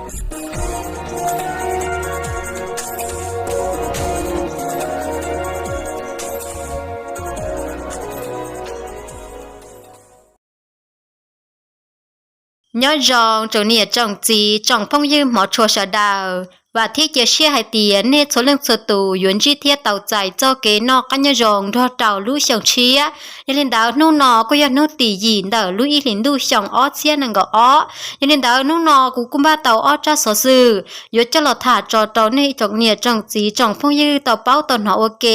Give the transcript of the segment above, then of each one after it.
nhớ rong trồng nia trồng gì trồng phong như mỏ chùa sở đào và thiết chế xe hai tiền nên số lượng số tù yuan chi thiết tàu chạy cho kế nọ các nhớ rong đo tàu lũ sòng chia nên lên đảo nô nọ có giờ nô tỷ gì đảo lũ y lính lũ sòng ót xe nằng gõ ó nên lên đảo nô nọ cũng cũng ba tàu ót ra số sự yuan cho lọt thả trò tàu này trồng nia trồng gì trồng phong như tàu bao tàu họ ok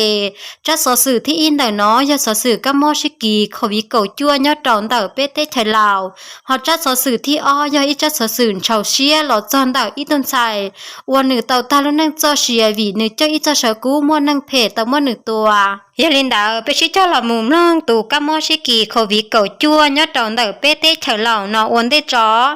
ra số sự thì in đảo nó do số sự các món sĩ kỳ khẩu vị cầu chua nhớ tròn đảo bê tết thái lào họ ra số sự thì o do ít ra số sự trầu xe lọt giòn đảo ít tôn xài nữ tàu ta luôn năng cho xìa vì nữ cho ít cho sở cũ mua năng phê tàu mua nữ tua giờ lên đảo bé chỉ cho là mồm năng tụ các món sĩ kỳ khẩu vị cầu chua nhớ tròn đảo bê tết thái lào nó uốn tết chó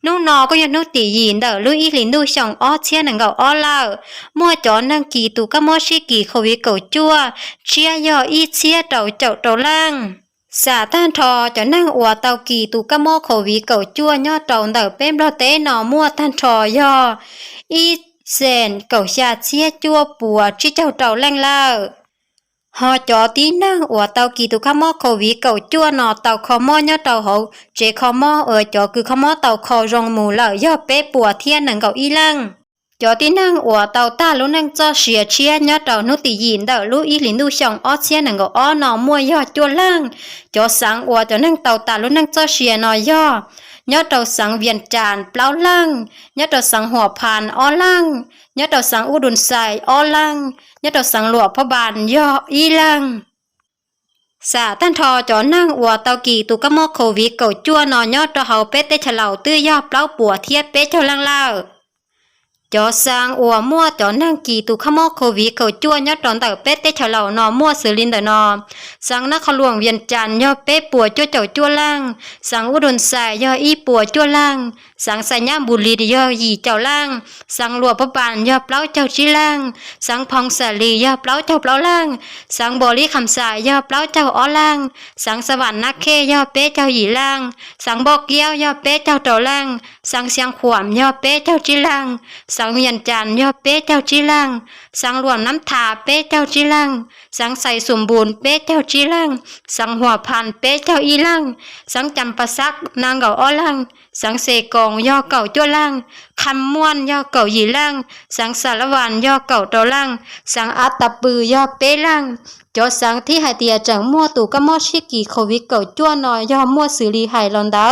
nô nọ có nhận nô tỷ gì đỡ lui ít lính nuôi sòng ó chia năng gạo ó lao mua chó năng kỳ tụ các món sĩ kỳ khẩu vị cầu chua chia do ít chia trầu chậu trầu lang xả tan thò cho năng ủa tàu kỳ tụ các món khẩu vị cầu chua nhớ tròn đảo bếp lo tế nọ mua tan thò do ít sen cầu xa chia chua bùa chi chậu trầu lang lao họ cho tí năng ủa tàu kỳ tụ khám mò khẩu vị cầu chua nọ tàu khó mò nhớ tàu hậu chế khó mò ở cho cứ khó mò tàu khó rong mù lợ do bé bùa thiên năng cầu y lăng cho tí năng ủa tàu ta lúc năng cho xìa chia nhớ tàu nút tỷ dịn đỡ lúc y lính đu sòng ó chia năng cầu ó nọ mua do chua lăng cho sáng ủa cho năng tàu ta lúc năng cho xìa nọ do nhớ tàu sáng viền tràn plau lăng nhớ tàu sángหัวผ่านó lăng nhớ tàu sáng u đồn xài ó lăng nhớ tàu sáng lụaพระบานย่ออีลังสาท่านทอจอนั่งอัวเตากีตุกะมอโควิเก่าจั่วนอยอดตะเฮาเป็ดเตฉลาวตื้อย่อเปล่าปัวเทียบเป็ดเท่าลังเล่าจอสร้างอัวมั่วจอนั่งกีตุขมอโควิเก่าจั่วยอดตอนเตาเป็ดเตฉลาวนอมั่วสือลินเดนอสังนักขลวงเวียนจันย่อเป็ดปัวจั่วเจ้าจั่วล่างสังอุดมสายย่ออีปัวจั่วล่างสังสัญญาบุรีย่อหยีเจ้าล่างสังหลวพระบานย่อเปล่าเจ้าจีล่างสังพองสาลีย่อเปล่าเจ้าเปล่าล่างสังบริคำสายย่อเปล่าเจ้าอ้อล่างสังสวรรค์นักเคย่อเป็ดเจ้าหยีล่างสังบอกเกี้ยวย่อเป็ดเจ้าเต่าล่างสังเสียงขวามย่อเป็ดเจ้าจีล่างสังเวียนจันย่อเป็ดเจ้าจีล่างสังรวมน้ำถาเป็ดเจ้าจีล่างสังใส่สมบูรณ์เป็ดเจ้าจีล่างสังหัวพันเป็ดเจ้าอีล่างสังจำปะซักนางเก่าอ้อล่างสังเสกองย่อเก่าจั่วล่างคำม้วนย่อเก่าหยีล่างสังสารวันย่อเก่าตอล่างสังอัตตปือย่อเป้ล่างจอสังที่หายเตียจังมั่วตู่ก็มั่วชิกีโควิดเก่าจั่วนอยย่อมั่วสือลีหายลอนเดา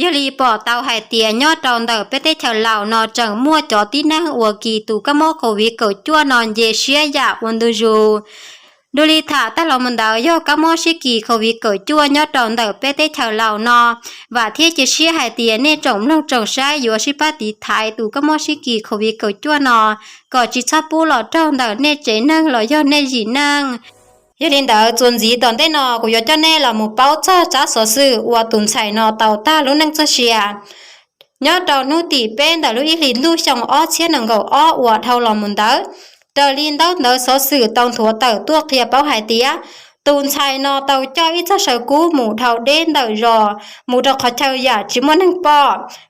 ยลีปอเตาหายเตียยอดตอนเดอเปเตเฉลาวนอจังมั่วจอที่นั่งอัวกีตู่ก็มั่วโควิดเก่าจั่วนอนเยเชียยาวันดูจูดูลีถาตลอดมันดาวยอกะมอชิกีโควิดเกิดจั่วยอดตอนเดอเปเตเฉลาวนอว่าที่จะเชียหายเตียเนจงลงจงใช้อยู่ชิปาติไทยตู่กะมอชิกีโควิดเกิดจั่วนอก็จิชาปูหลอดตอนเดอเนเจนั่งหลอยอเนจีนั่งยลินเดอจวนจีตอนเต้นอกูยอจะเน่ละหมูเป้าจ้าสอสื่อว่าตุนใส่นอเตาตาลุนั่งจะเชียยอดตอนนู้ตีเป็นแต่ลุอีลินลูชงอ้อเชียนังเกาอ้อว่าเท่าหลอมันเดอเตอลินเดอสอสื่อตองถัวเตอตัวเคลียเป้าหายเตียตูนชายนอเตาจ้อยจะเสกูหมูเท่าเด่นเตอรอหมูเตาขอเชยอยากจิมวันนังปอ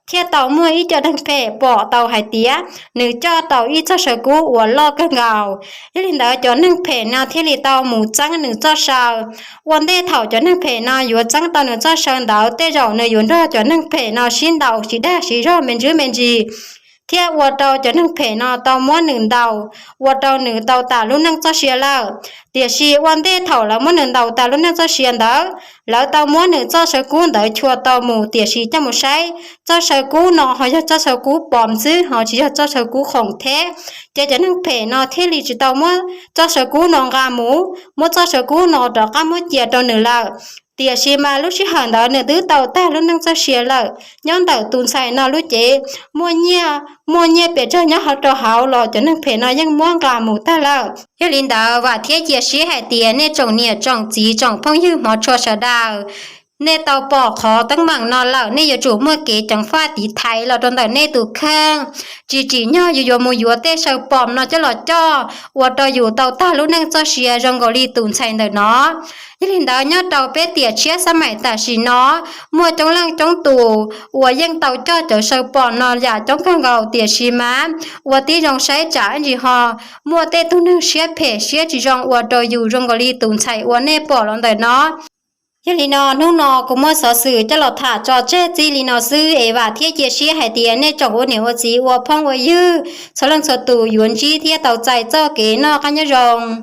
เที่ยเตาเมื่ออีจะดังเพปอเตาหายเตียหรือจ้าเตาอีจะเสกูหัวลอกกันเงายลินเดอจอนังเพนาเที่ยเตาหมูจังหนึ่งจ้าชาววันเดเท่าจอนังเพนาอยู่จังเตาหนึ่งจ้าชาวเตาเตจอเนยยุนรอจอนังเพนาชินเตาสีได้สีรอเมนจื้อเมนจีเที่ยวัวเตาจะนั่งเพนอเตาม้วนหนึ่งเตาวัวเตาหนึ่งเตาตาลุ่นนั่งเจ้าเชียแล้วเดี๋ยวชีวันเดเท่าแล้วม้วนหนึ่งเตาตาลุ่นนั่งเจ้าเชียนเตาแล้วเตาม้วนหนึ่งเจ้าเสกูเตาชัวเตาหมูเดี๋ยวชีจะหมูใช้เจ้าเสกูนอเขาจะเจ้าเสกูปลอมซื้อเขาจะเจ้าเสกูของแท้จะนั่งเพนอเที่ยลีจะเตาม้วนเจ้าเสกูนองกาหมูม้วนเจ้าเสกูนอดอกกาม้วนเจียตัวหนึ่งแล้วเดี๋ยวชีมาลูกชิหันเดาเนื้อตื้อเตาแต่ลูกนั่งจะเชียเลยย้อนเตาตูนใส่นอลูกเจมัวเนี่ยเปียเจ้าเนี่ยเขาตัวเขาหล่อจะนั่งเพนอยังม่วงกาหมูแต่แล้วยลินดาว่าเที่ยเจียชีหายเตียเนี่ยจงเนี่ยจงจีจงพงยืมหมอชัวชะดาว nê tàu bỏ khó tăng mảng nọ lạo nê giờ chủ mua kế chẳng pha tí thái là trong đời nê tụ khang chỉ nhau dù mua dù tê sầu bòm nó cho lọ cho và tàu dù tàu ta lúc năng cho xìa trong gò li tùn chạy đời nó nhưng hiện đó nhớ tàu bé tiệt chia sa mày ta xì nó mua trong lăng trong tù và dân tàu cho chở sầu bòm nó giả trong khang gầu tiệt xì má và tí trong sấy trả gì họ mua tê tu năng xìa phê xìa chỉ trong và tàu dù trong gò li tùn chạy và nê bỏ lòng đời nó giờ li nó nung nó cũng mới sở sử cho lọt thả cho chết gì li nó sư ấy và thiết chia sẻ hay tiền nên cho cô nhiều gì và phong với dư sau lần sở tù yuan chi thiết tàu chạy cho kế nó cái nhớ rồng